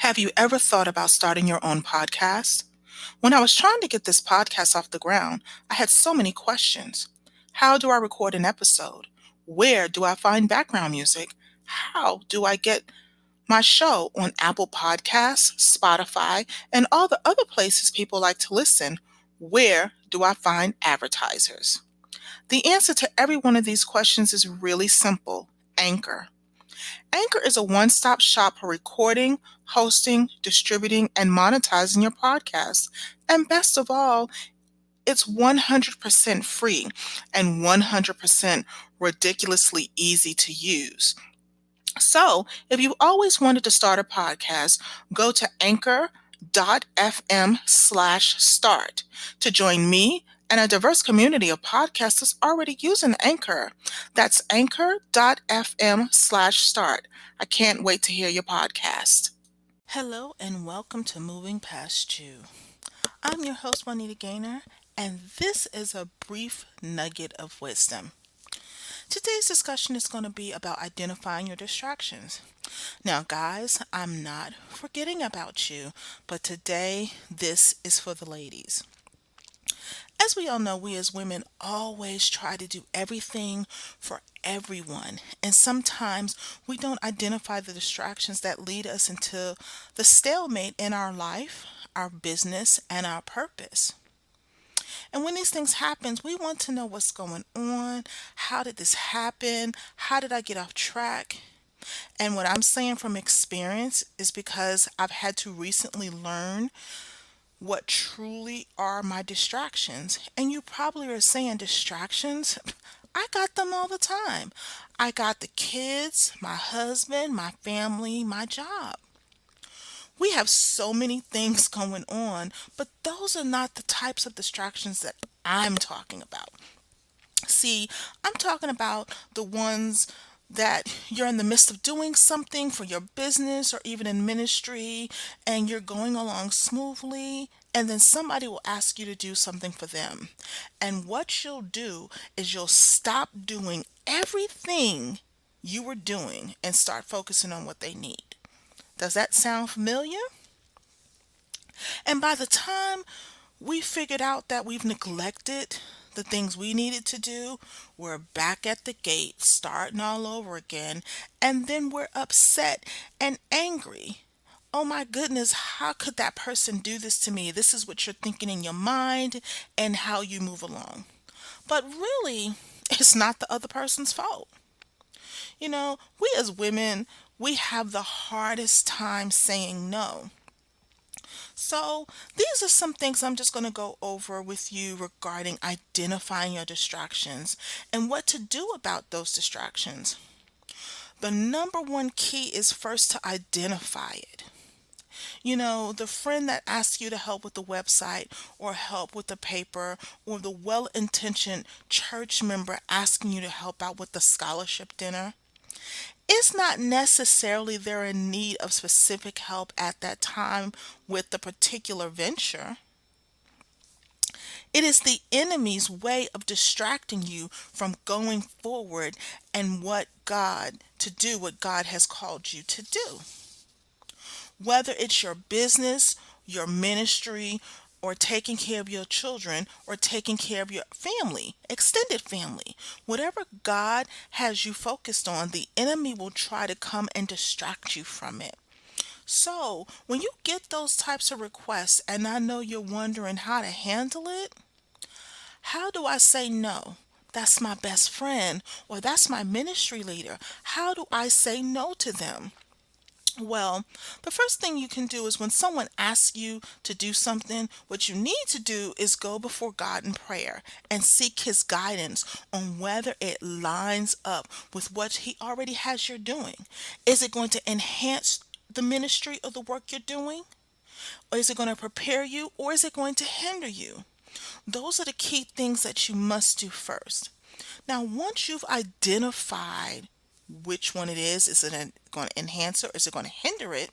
Have you ever thought about starting your own podcast? When I was trying to get this podcast off the ground, I had so many questions. How do I record an episode? Where do I find background music? How do I get my show on Apple Podcasts, Spotify, and all the other places people like to listen? Where do I find advertisers? The answer to every one of these questions is really simple: Anchor. Anchor is a one stop shop for recording, hosting, distributing, and monetizing your podcast. And best of all, it's 100% free and 100% ridiculously easy to use. So, if you've always wanted to start a podcast, go to anchor.fm/start to join me and a diverse community of podcasters already using Anchor. That's anchor.fm/start. I can't wait to hear your podcast. Hello and welcome to Moving Past You. I'm your host, Juanita Gaynor, and this is a brief nugget of wisdom. Today's discussion is going to be about identifying your distractions. Now, guys, I'm not forgetting about you, but today this is for the ladies. As we all know, we as women always try to do everything for everyone, and sometimes we don't identify the distractions that lead us into the stalemate in our life, our business, and our purpose. And when these things happen, we want to know what's going on. How did this happen? How did I get off track? And what I'm saying from experience is because I've had to recently learn what truly are my distractions. And you probably are saying distractions. I got them all the time. I got the kids, my husband, my family, my job. We have so many things going on, but those are not the types of distractions that I'm talking about. See, I'm talking about the ones that you're in the midst of doing something for your business or even in ministry, and you're going along smoothly, and then somebody will ask you to do something for them. And what you'll do is you'll stop doing everything you were doing and start focusing on what they need. Does that sound familiar? And by the time we figured out that we've neglected the things we needed to do, we're back at the gate, starting all over again, and then we're upset and angry. Oh my goodness, how could that person do this to me? This is what you're thinking in your mind and how you move along. But really, it's not the other person's fault. We as women, we have the hardest time saying no. So, these are some things I'm just going to go over with you regarding identifying your distractions and what to do about those distractions. The number one key is first to identify it. The friend that asks you to help with the website or help with the paper, or the well intentioned church member asking you to help out with the scholarship dinner. It's not necessarily they're in need of specific help at that time with the particular venture. It is the enemy's way of distracting you from going forward and what God has called you to do. Whether it's your business, your ministry, or taking care of your children, or taking care of your family, extended family, whatever God has you focused on, the enemy will try to come and distract you from it. So, when you get those types of requests, and I know you're wondering how to handle it, how do I say no? That's my best friend, or that's my ministry leader. How do I say no to them? Well, the first thing you can do is when someone asks you to do something, what you need to do is go before God in prayer and seek His guidance on whether it lines up with what He already has you doing. Is it going to enhance the ministry or the work you're doing? Or is it going to prepare you, or is it going to hinder you? Those are the key things that you must do first. Now, once you've identified which one it is it going to enhance it or is it going to hinder it?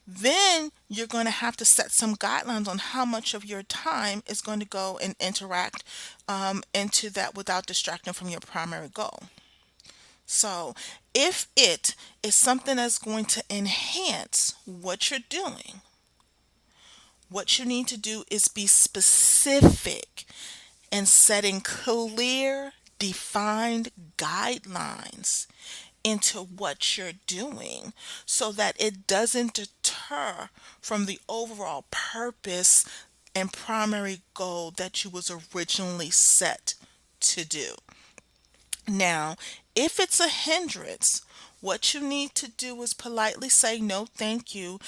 Then you're going to have to set some guidelines on how much of your time is going to go and interact into that without distracting from your primary goal. So If it is something that's going to enhance what you're doing, what you need to do is be specific and setting clear, defined guidelines into what you're doing so that it doesn't deter from the overall purpose and primary goal that you was originally set to do. Now, if it's a hindrance, what you need to do is politely say no, thank you,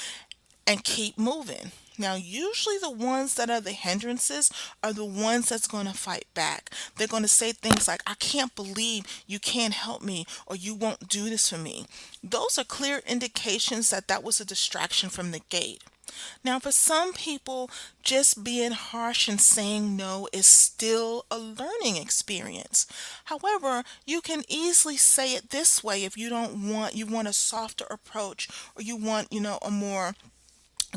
and keep moving. Now, usually the ones that are the hindrances are the ones that's going to fight back. They're going to say things like, I can't believe you can't help me or you won't do this for me. Those are clear indications that that was a distraction from the gate. Now, for some people, just being harsh and saying no is still a learning experience. However, you can easily say it this way if you want a softer approach or you want, a more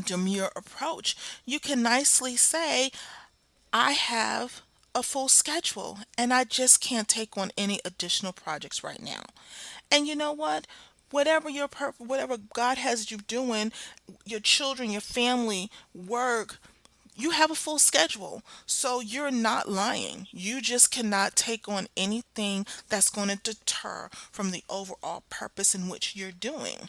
demure approach. You can nicely say, I have a full schedule and I just can't take on any additional projects right now. And you know what? Whatever God has you doing, your children, your family, work, you have a full schedule. So you're not lying. You just cannot take on anything that's going to deter from the overall purpose in which you're doing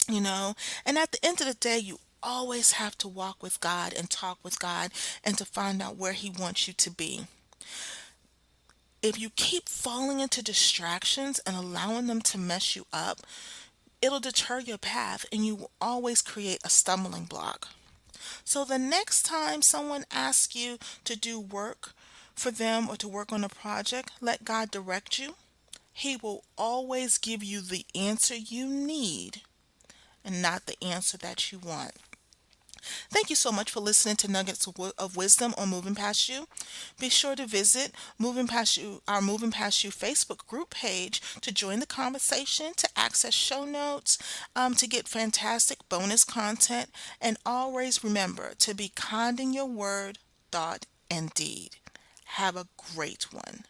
you know and at the end of the day, you always have to walk with God and talk with God and to find out where he wants you to be. If you keep falling into distractions and allowing them to mess you up, it'll deter your path and you will always create a stumbling block. So the next time someone asks you to do work for them or to work on a project, let God direct you. He will always give you the answer you need and not the answer that you want. Thank you so much for listening to Nuggets of Wisdom on Moving Past You. Be sure to visit Moving Past You, our Moving Past You Facebook group page to join the conversation, to access show notes, to get fantastic bonus content, and always remember to be kind in your word, thought, and deed. Have a great one.